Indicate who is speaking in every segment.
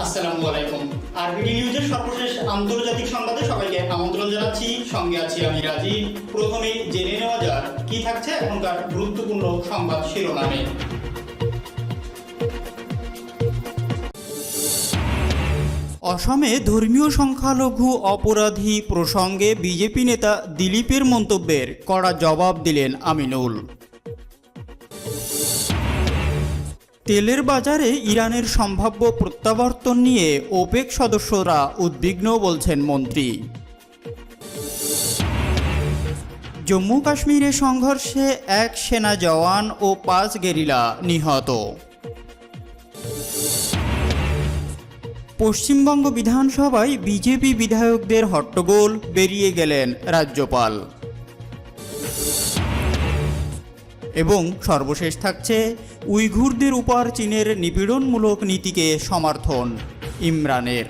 Speaker 1: আসসালামু আলাইকুম। আরবিডি নিউজের সর্বশেষ আন্তর্জাতিক সংবাদে সবাইকে আমন্ত্রণ জানাচ্ছি। সঙ্গে আছি আমি রাজীব। প্রথমেই জেনে নেওয়া যাক কি থাকছে এখনকার গুরুত্বপূর্ণ সংবাদ শিরোনামে। অসমে ধর্মীয় সংখ্যালঘু অপরাধী প্রসঙ্গে বিজেপি নেতা দিলীপের মন্তব্যের কড়া জবাব দিলেন আমিনুল। তেলের বাজারে ইরানের সম্ভাব্য প্রত্যাবর্তন নিয়ে ওপেক সদস্যরা উদ্বিগ্ন বলছেন মন্ত্রী। জম্মু কাশ্মীরে সংঘর্ষে এক সেনা জওয়ান ও 5 গেরিলা নিহত। পশ্চিমবঙ্গ বিধানসভায় বিজেপি বিধায়কদের হট্টগোল, বেরিয়ে গেলেন রাজ্যপাল। এবং সর্বশেষ থাকছে উইঘুরদের উপর চীনের নিপীড়নমূলক নীতিকে সমর্থন ইমরানের।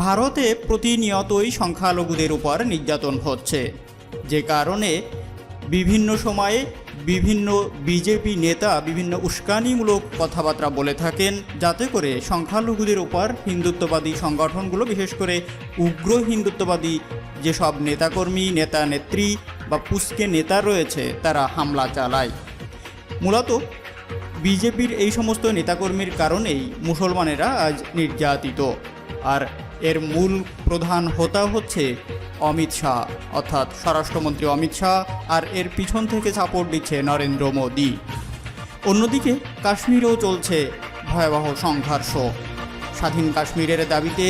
Speaker 1: ভারতে প্রতিনিয়তই সংখ্যালঘুদের উপর নির্যাতন হচ্ছে, যে কারণে বিভিন্ন সময়ে বিভিন্ন বিজেপি নেতা বিভিন্ন উস্কানিমূলক কথাবার্তা বলে থাকেন, যাতে করে সংখ্যালঘুদের উপর হিন্দুত্ববাদী সংগঠনগুলো, বিশেষ করে উগ্র হিন্দুত্ববাদী যেসব নেতাকর্মী, নেতা নেত্রী বা পুস্কে নেতা রয়েছে, তারা হামলা চালায়। মূলত বিজেপির এই সমস্ত নেতাকর্মীর কারণেই মুসলমানেরা আজ নির্যাতিত। আর এর মূল প্রধান হোতা হচ্ছে অমিত শাহ, অর্থাৎ স্বরাষ্ট্রমন্ত্রী অমিত শাহ, আর এর পিছন থেকে সাপোর্ট দিচ্ছে নরেন্দ্র মোদী। অন্যদিকে কাশ্মীরেও চলছে ভয়াবহ সংঘর্ষ। স্বাধীন কাশ্মীরের দাবিতে,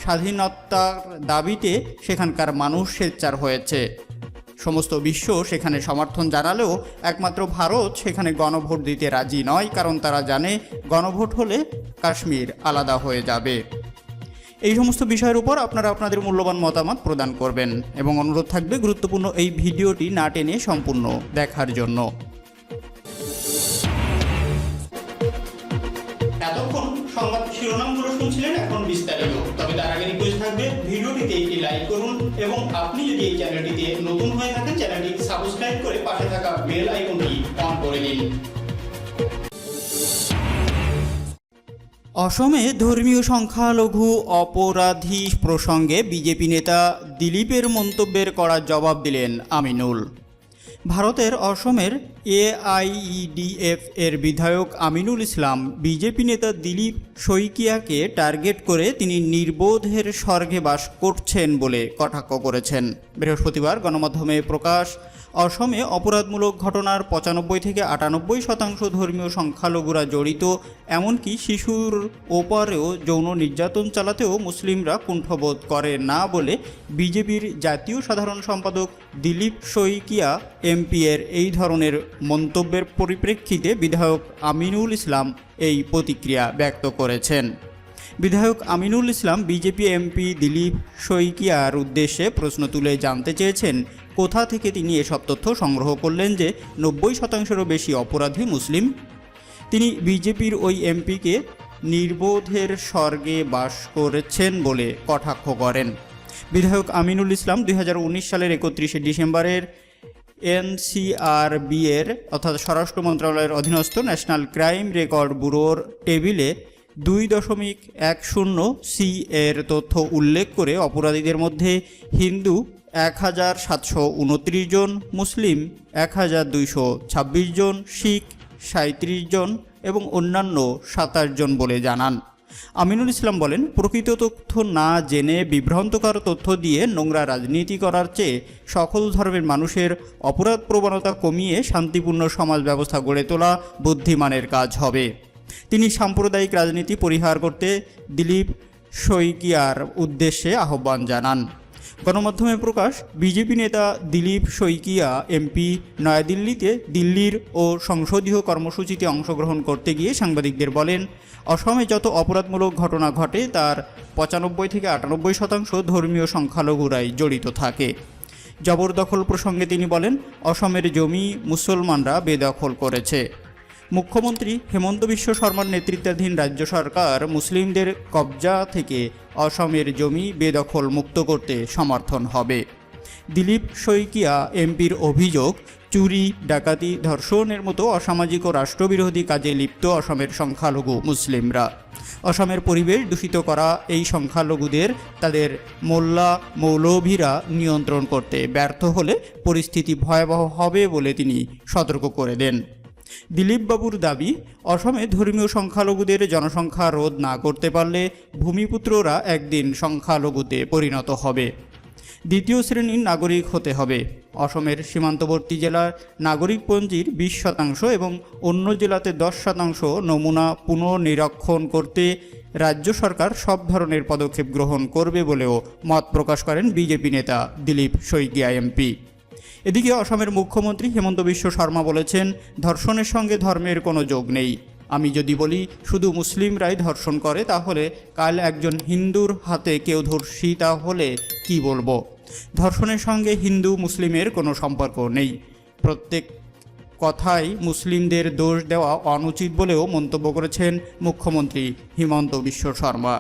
Speaker 1: স্বাধীনতার দাবিতে সেখানকার মানুষ সোচ্চার হয়েছে। সমস্ত বিশ্ব সেখানে সমর্থন জানালেও একমাত্র ভারত সেখানে গণভোট দিতে রাজি নয়, কারণ তারা জানে গণভোট হলে কাশ্মীর আলাদা হয়ে যাবে। এই সমস্ত বিষয়ের উপর আপনারা আপনাদের মূল্যবান মতামত প্রদান করবেন এবং অনুরোধ থাকবে গুরুত্বপূর্ণ এই ভিডিওটি না টেনে সম্পূর্ণ দেখার জন্য। এতক্ষণ সংবাদ শিরোনামগুলো শুনছিলেন, এখন বিস্তারিত। তবে তার আগে রিকোয়েস্ট থাকবে ভিডিওটিতে একটি লাইক করুন এবং আপনি যদি এই চ্যানেলটিতে নতুন হয়ে থাকেন, চ্যানেলটি সাবস্ক্রাইব করে পাশে থাকা বেল আইকনটি অন করে দিন। অসমে ধর্মীয় সংখ্যালঘু অপরাধী প্রসঙ্গে বিজেপি নেতা দিলীপের মন্তব্যের কড়া জবাব দিলেন আমিনুল। ভারতের অসমের এআইইডিএফ এর বিধায়ক আমিনুল ইসলাম বিজেপি নেতা দিলীপ শইকিয়াকে টার্গেট করে তিনি নির্বোধের স্বর্গে বাস করছেন বলে কটাক্ষ করেছেন। বৃহস্পতিবার গণমাধ্যমে প্রকাশ, অসমে অপরাধমূলক ঘটনার 95 থেকে 98% ধর্মীয় সংখ্যালঘুরা জড়িত, এমনকি শিশুর ওপরেও যৌন নির্যাতন চালাতেও মুসলিমরা কুণ্ঠবোধ করে না বলে বিজেপির জাতীয় সাধারণ সম্পাদক দিলীপ শইকিয়া এমপি এর এই ধরনের মন্তব্যের পরিপ্রেক্ষিতে বিধায়ক আমিনুল ইসলাম এই প্রতিক্রিয়া ব্যক্ত করেছেন। বিধায়ক আমিনুল ইসলাম বিজেপি এমপি দিলীপ শইকিয়ার উদ্দেশ্যে প্রশ্ন তুলে জানতে চেয়েছেন কোথা থেকে তিনি এসব তথ্য সংগ্রহ করলেন যে 90%-এরও বেশি অপরাধী মুসলিম। তিনি বিজেপির ওই এমপিকে নির্বোধের স্বর্গে বাস করেছেন বলে কটাক্ষ করেন। বিধায়ক আমিনুল ইসলাম 2019 সালের 31শে ডিসেম্বরের এনসিআরবি এর অর্থাৎ স্বরাষ্ট্র মন্ত্রণালয়ের অধীনস্থ ন্যাশনাল ক্রাইম রেকর্ড ব্যুরোর টেবিলে 2.10 সি এর তথ্য উল্লেখ করে অপরাধীদের মধ্যে হিন্দু 1729 জন, মুসলিম 1226 জন, শিখ 37 জন এবং অন্যান্য 27 জন বলে জানান। আমিনুল ইসলাম বলেন, প্রকৃত তথ্য না জেনে বিভ্রান্তকর তথ্য দিয়ে নোংরা রাজনীতি করার চেয়ে সকল ধর্মের মানুষের অপরাধ প্রবণতা কমিয়ে শান্তিপূর্ণ সমাজ ব্যবস্থা গড়ে তোলা বুদ্ধিমানের কাজ হবে। তিনি সাম্প্রদায়িক রাজনীতি পরিহার করতে দিলীপ শইকিয়ার উদ্দেশ্যে আহ্বান জানান। গণমাধ্যমে প্রকাশ, বিজেপি নেতা দিলীপ শইকিয়া এমপি নয়াদিল্লিতে দিল্লির ও সংসদীয় কর্মসূচিতে অংশগ্রহণ করতে গিয়ে সাংবাদিকদের বলেন, অসমে যত অপরাধমূলক ঘটনা ঘটে তার 95 থেকে 98% ধর্মীয় সংখ্যালঘুরাই জড়িত থাকে। জবরদখল প্রসঙ্গে তিনি বলেন, অসমের জমি মুসলমানরা বেদখল করেছে। মুখ্যমন্ত্রী হেমন্ত বিশ্ব শর্মার নেতৃত্বাধীন রাজ্য সরকার মুসলিমদের কবজা থেকে অসমের জমি বেদখল মুক্ত করতে সমর্থন হবে। দিলীপ শইকিয়া এমপির অভিযোগ, চুরি, ডাকাতি, ধর্ষণের মতো অসামাজিক ও রাষ্ট্রবিরোধী কাজে লিপ্ত অসমের সংখ্যালঘু মুসলিমরা। অসমের পরিবেশ দূষিত করা এই সংখ্যালঘুদের তাদের মোল্লা মৌলভীরা নিয়ন্ত্রণ করতে ব্যর্থ হলে পরিস্থিতি ভয়াবহ হবে বলে তিনি সতর্ক করে দেন। দিলীপবাবুর দাবি, অসমে ধর্মীয় সংখ্যালঘুদের জনসংখ্যা রোধ না করতে পারলে ভূমিপুত্ররা একদিন সংখ্যালঘুতে পরিণত হবে। দ্বিতীয় শ্রেণীর নাগরিক হতে হবে। অসমের সীমান্তবর্তী জেলার নাগরিকপঞ্জির 20% এবং অন্য জেলাতে 10% নমুনা পুনর্নিরীক্ষণ করতে রাজ্য সরকার সব ধরনের পদক্ষেপ গ্রহণ করবে বলেও মত প্রকাশ করেন বিজেপি নেতা দিলীপ শইকিয়া এমপি। এদিকে অসমের মুখ্যমন্ত্রী হিমন্ত বিশ্ব শর্মা বলেছেন, ধর্ষণের সঙ্গে ধর্মের কোনো যোগ নেই। আমি যদি বলি শুধু মুসলিমরাই ধর্ষণ করে, তাহলে কাল একজন হিন্দুর হাতে কেউ ধর্ষিতা হলে কি বলবো? ধর্ষণের সঙ্গে হিন্দু মুসলিমের কোনো সম্পর্ক নেই। প্রত্যেক কথায় মুসলিমদের দোষ দেওয়া অনুচিত বলেও মন্তব্য করেছেন মুখ্যমন্ত্রী হিমন্ত বিশ্ব শর্মা।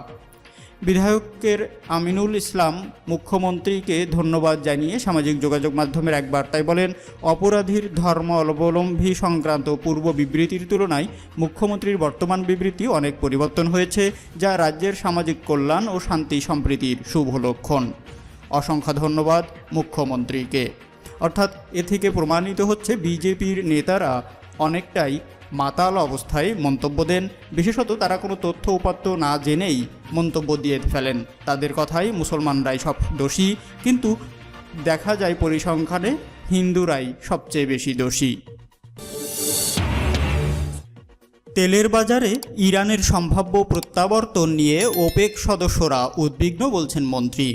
Speaker 1: বিধায়কের আমিনুল ইসলাম মুখ্যমন্ত্রীকে ধন্যবাদ জানিয়ে সামাজিক যোগাযোগ মাধ্যমের এক বার্তায় বলেন, অপরাধীর ধর্ম অবলম্বী সংক্রান্ত পূর্ব বিবৃতির তুলনায় মুখ্যমন্ত্রীর বর্তমান বিবৃতি অনেক পরিবর্তন হয়েছে, যা রাজ্যের সামাজিক কল্যাণ ও শান্তি সম্প্রীতির শুভ লক্ষণ। অসংখ্য ধন্যবাদ মুখ্যমন্ত্রীকে। অর্থাৎ এ থেকে প্রমাণিত হচ্ছে বিজেপির নেতারা অনেকটাই মাতাল অবস্থায় মন্তব্য দেন। বিশেষত তারা কোনো তথ্য উপাত্ত না জেনেই মন্তব্য দিয়ে ফেলেন। তাদের কথাই মুসলমানরাই সব দোষী, কিন্তু দেখা যায় পরিসংখ্যানে হিন্দুরাই সবচেয়ে বেশি দোষী। তেলের বাজারে ইরানের সম্ভাব্য প্রত্যাবর্তন নিয়ে ওপেক সদস্যরা উদ্বিগ্ন বলছেন মন্ত্রী।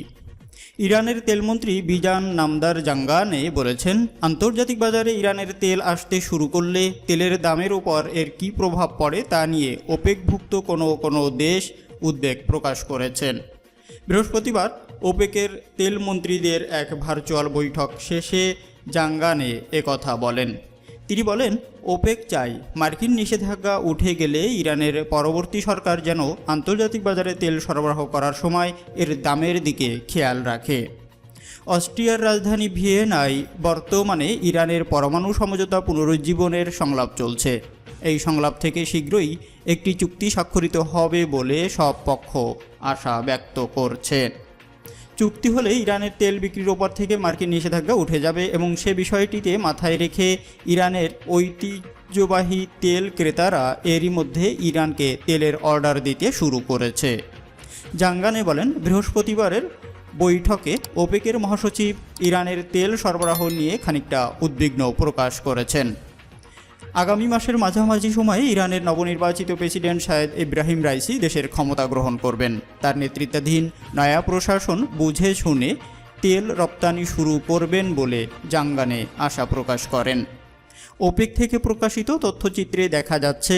Speaker 1: ইরানের তেলমন্ত্রী বিজান নামদার জাঙ্গানে বলেছেন, আন্তর্জাতিক বাজারে ইরানের তেল আসতে শুরু করলে তেলের দামের উপর এর কী প্রভাব পড়ে তা নিয়ে ওপেকভুক্ত কোনো দেশ উদ্বেগ প্রকাশ করেছেন। বৃহস্পতিবার ওপেকের তেলমন্ত্রীদের এক ভার্চুয়াল বৈঠক শেষে জাঙ্গানে একথা বলেন। তিনি বলেন, ওপেক চায় মার্কিন নিষেধাজ্ঞা উঠে গেলে ইরানের পরবর্তী সরকার যেন আন্তর্জাতিক বাজারে তেল সরবরাহ করার সময় এর দামের দিকে খেয়াল রাখে। অস্ট্রিয়ার রাজধানী ভিয়েনায় বর্তমানে ইরানের পরমাণু সমঝোতা পুনরুজ্জীবনের সংলাপ চলছে। এই সংলাপ থেকে শীঘ্রই একটি চুক্তি স্বাক্ষরিত হবে বলে সব পক্ষ আশা ব্যক্ত করছে। চুক্তি হলে ইরানের তেল বিক্রির ওপর থেকে মার্কিন নিষেধাজ্ঞা উঠে যাবে এবং সে বিষয়টিতে মাথায় রেখে ইরানের ঐতিহ্যবাহী তেল ক্রেতারা এরই মধ্যে ইরানকে তেলের অর্ডার দিতে শুরু করেছে। জাঙ্গানে বলেন, বৃহস্পতিবারের বৈঠকে ওপেকের মহাসচিব ইরানের তেল সরবরাহ নিয়ে খানিকটা উদ্বিগ্ন প্রকাশ করেছেন। আগামী মাসের মাঝামাঝি সময়ে ইরানের নবনির্বাচিত প্রেসিডেন্ট শাহেদ ইব্রাহিম রাইসি দেশের ক্ষমতা গ্রহণ করবেন। তার নেতৃত্বাধীন নয়া প্রশাসন বুঝে শুনে তেল রপ্তানি শুরু করবেন বলে জাঙ্গানে আশা প্রকাশ করেন। ওপেক থেকে প্রকাশিত তথ্যচিত্রে দেখা যাচ্ছে,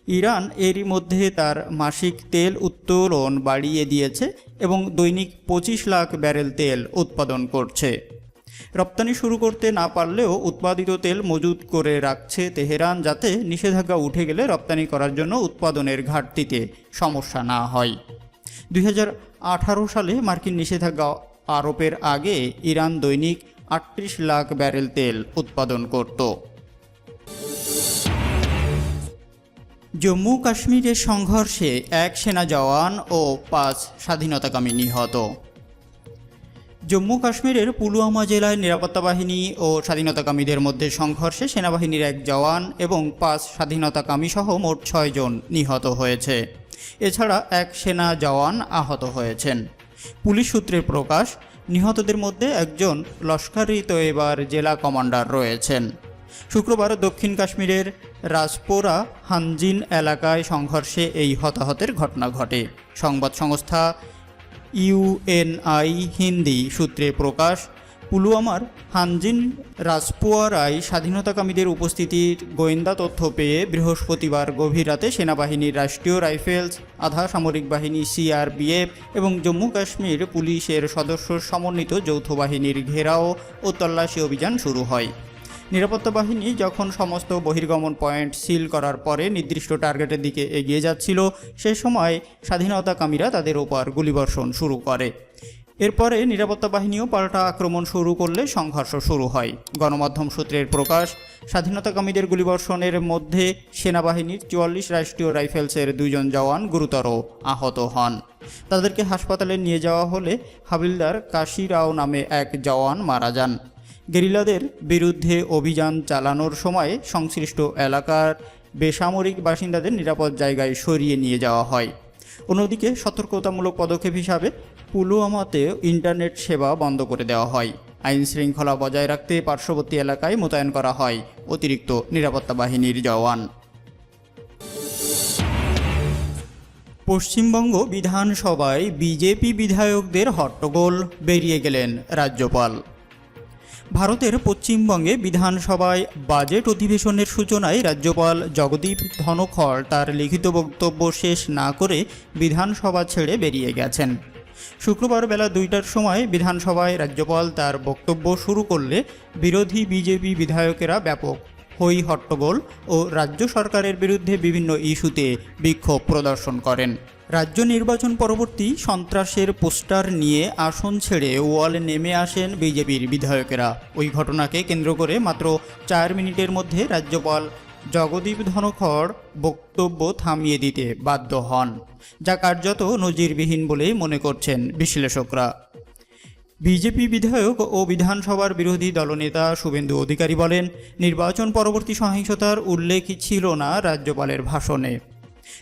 Speaker 1: ইরান এরই মধ্যে তার মাসিক তেল উত্তোলন বাড়িয়ে দিয়েছে এবং দৈনিক 25 লাখ ব্যারেল তেল উৎপাদন করছে। রপ্তানি শুরু করতে না পারলেও উৎপাদিত তেল মজুত করে রাখছে তেহরান, যাতে নিষেধাজ্ঞা উঠে গেলে রপ্তানি করার জন্য উৎপাদনের ঘাটতিতে সমস্যা না হয়। 2018 সালে মার্কিন নিষেধাজ্ঞা আরোপের আগে ইরান দৈনিক 38 লাখ ব্যারেল তেল উৎপাদন করত। জম্মু কাশ্মীরের সংঘর্ষে এক সেনা জওয়ান ও 5 স্বাধীনতাকামী নিহত। জম্মু কাশ্মীরের পুলওয়ামা জেলায় নিরাপত্তা বাহিনী ও স্বাধীনতাকামীদের মধ্যে সংঘর্ষে সেনাবাহিনীর এক জওয়ান এবং 5 স্বাধীনতাকামী সহ মোট 6 জন নিহত হয়েছে। এছাড়া এক সেনা জওয়ান আহত হয়েছেন। পুলিশ সূত্রের প্রকাশ, নিহতদের মধ্যে একজন লস্কর-ই তৈয়বার জেলা কমান্ডার রয়েছেন। শুক্রবার দক্ষিণ কাশ্মীরের রাজপোরা হানজিন এলাকায় সংঘর্ষে এই হতাহতের ঘটনা ঘটে। সংবাদ সংস্থা ইউএনআই হিন্দি সূত্রে প্রকাশ, পুলওয়ামার হানজিন রাজপোয়ারায় স্বাধীনতাকামীদের উপস্থিতির গোয়েন্দা তথ্য পেয়ে বৃহস্পতিবার গভীর রাতে সেনাবাহিনীর রাষ্ট্রীয় রাইফেলস, আধা সামরিক বাহিনী সিআরপিএফ এবং জম্মু কাশ্মীর পুলিশের সদস্য সমন্বিত যৌথ বাহিনীর ঘেরাও ও তল্লাশি অভিযান শুরু হয়। নিরাপত্তা বাহিনী যখন সমস্ত বহির্গমন পয়েন্ট সিল করার পরে নির্দিষ্ট টার্গেটের দিকে এগিয়ে যাচ্ছিল, সে সময় স্বাধীনতাকামীরা তাদের ওপর গুলিবর্ষণ শুরু করে। এরপরে নিরাপত্তা বাহিনীও পাল্টা আক্রমণ শুরু করলে সংঘর্ষ শুরু হয়। গণমাধ্যম সূত্রের প্রকাশ, স্বাধীনতাকামীদের গুলিবর্ষণের মধ্যে সেনাবাহিনীর 44 রাষ্ট্রীয় রাইফেলসের 2 জন জওয়ান গুরুতর আহত হন। তাদেরকে হাসপাতালে নিয়ে যাওয়া হলে হাবিলদার কাশিরাও নামে এক জওয়ান মারা যান। গেরিলাদের বিরুদ্ধে অভিযান চালানোর সময় সংশ্লিষ্ট এলাকার বেসামরিক বাসিন্দাদের নিরাপদ জায়গায় সরিয়ে নিয়ে যাওয়া হয়। অন্যদিকে সতর্কতামূলক পদক্ষেপ হিসাবে পুলওয়ামাতে ইন্টারনেট সেবা বন্ধ করে দেওয়া হয়। আইন শৃঙ্খলা বজায় রাখতে পার্শ্ববর্তী এলাকায় মোতায়েন করা হয় অতিরিক্ত নিরাপত্তা বাহিনীর জওয়ান। পশ্চিমবঙ্গ বিধানসভায় বিজেপি বিধায়কদের হট্টগোল, বেরিয়ে গেলেন রাজ্যপাল। ভারতের পশ্চিমবঙ্গে বিধানসভায় বাজেট অধিবেশনের সূচনায় রাজ্যপাল জগদীপ ধনখড় তার লিখিত বক্তব্য শেষ না করে বিধানসভা ছেড়ে বেরিয়ে গেছেন। শুক্রবার বেলা 2টার সময় বিধানসভায় রাজ্যপাল তার বক্তব্য শুরু করলে বিরোধী বিজেপি বিধায়কেরা ব্যাপক হই হট্টগোল ও রাজ্য সরকারের বিরুদ্ধে বিভিন্ন ইস্যুতে বিক্ষোভ প্রদর্শন করেন। রাজ্য নির্বাচন পরবর্তী সন্ত্রাসের পোস্টার নিয়ে আসন ছেড়ে ওয়ালে নেমে আসেন বিজেপির বিধায়কেরা। ওই ঘটনাকে কেন্দ্র করে মাত্র 4 মিনিটের মধ্যে রাজ্যপাল জগদীপ ধনখড় বক্তব্য থামিয়ে দিতে বাধ্য হন, যা কার্যত নজিরবিহীন বলেই মনে করছেন বিশ্লেষকরা। বিজেপি বিধায়ক ও বিধানসভার বিরোধী দলনেতা শুভেন্দু অধিকারী বলেন, নির্বাচন পরবর্তী সহিংসতার উল্লেখ ছিল না রাজ্যপালের ভাষণে।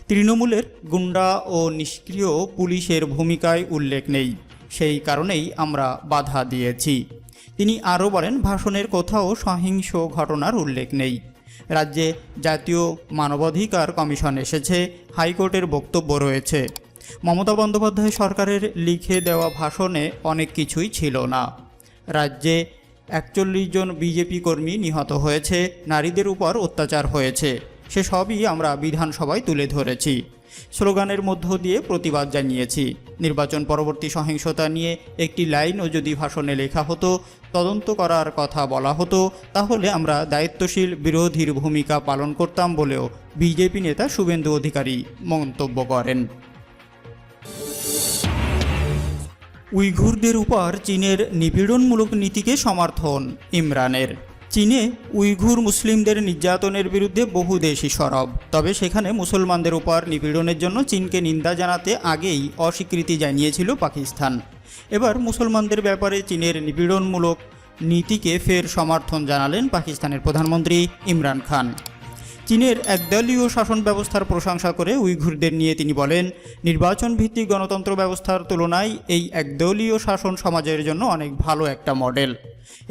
Speaker 1: তৃণমূলের গুন্ডা ও নিষ্ক্রিয় পুলিশের ভূমিকায় উল্লেখ নেই, সেই কারণেই আমরা বাধা দিয়েছি। তিনি আরও বলেন, ভাষণের কোথাও সহিংস ঘটনার উল্লেখ নেই। রাজ্যে জাতীয় মানবাধিকার কমিশন এসেছে, হাইকোর্টের বক্তব্য রয়েছে। মমতা বন্দ্যোপাধ্যায় সরকারের লিখে দেওয়া ভাষণে অনেক কিছুই ছিল না। রাজ্যে 41 জন বিজেপি কর্মী নিহত হয়েছে, নারীদের উপর অত্যাচার হয়েছে, সেসবই আমরা বিধানসভায় তুলে ধরেছি। স্লোগানের মধ্য দিয়ে প্রতিবাদ জানিয়েছি। নির্বাচন পরবর্তী সহিংসতা নিয়ে একটি লাইনও যদি ভাষণে লেখা হতো, তদন্ত করার কথা বলা হতো, তাহলে আমরা দায়িত্বশীল বিরোধীর ভূমিকা পালন করতাম বলেও বিজেপি নেতা শুভেন্দু অধিকারী মন্তব্য করেন। উইঘুরদের উপর চীনের নিপীড়নমূলক নীতিকে সমর্থন ইমরানের। চীনে উইঘুর মুসলিমদের নির্যাতনের বিরুদ্ধে বহু দেশই সরব, তবে সেখানে মুসলমানদের উপর নিপীড়নের জন্য চীনকে নিন্দা জানাতে আগেই অস্বীকৃতি জানিয়েছিল পাকিস্তান। এবার মুসলমানদের ব্যাপারে চীনের নিপীড়নমূলক নীতিকে ফের সমর্থন জানালেন পাকিস্তানের প্রধানমন্ত্রী ইমরান খান। চীনের একদলীয় শাসন ব্যবস্থার প্রশংসা করে উইঘুরদের নিয়ে তিনি বলেন, নির্বাচন ভিত্তিক গণতন্ত্র ব্যবস্থার তুলনায় এই একদলীয় শাসন সমাজের জন্য অনেক ভালো একটা মডেল।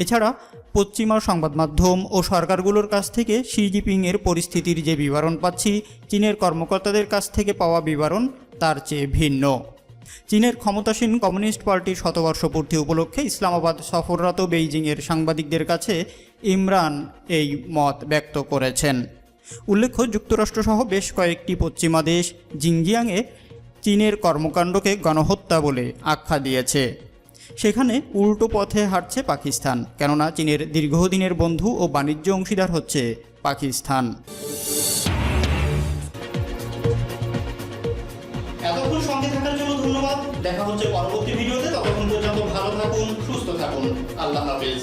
Speaker 1: এছাড়া পশ্চিমা সংবাদ মাধ্যম ও সরকারগুলোর কাছ থেকে শি জিনপিংয়ের পরিস্থিতির যে বিবরণ পাচ্ছি, চীনের কর্মকর্তাদের কাছ থেকে পাওয়া বিবরণ তার চেয়ে ভিন্ন। চীনের ক্ষমতাসীন কমিউনিস্ট পার্টির শতবর্ষপূর্তি উপলক্ষে ইসলামাবাদ সফররত বেইজিংয়ের সাংবাদিকদের কাছে ইমরান এই মত ব্যক্ত করেছেন। উল্লেখ্য, যুক্তরাষ্ট্রসহ বেশ কয়েকটি পশ্চিমা দেশ জিনজিয়াংয়ে চীনের কর্মকাণ্ডকে গণহত্যা বলে আখ্যা দিয়েছে। সেখানে উল্টো পথে হাঁটছে পাকিস্তান, কেননা চীনের দীর্ঘদিনের বন্ধু ও বাণিজ্য অংশীদার হচ্ছে পাকিস্তান। এতক্ষণ সঙ্গে থাকার জন্য ধন্যবাদ। দেখা হচ্ছে পরবর্তী ভিডিওতে। ততক্ষণ পর্যন্ত ভালো থাকুন, সুস্থ থাকুন। আল্লাহ হাফেজ।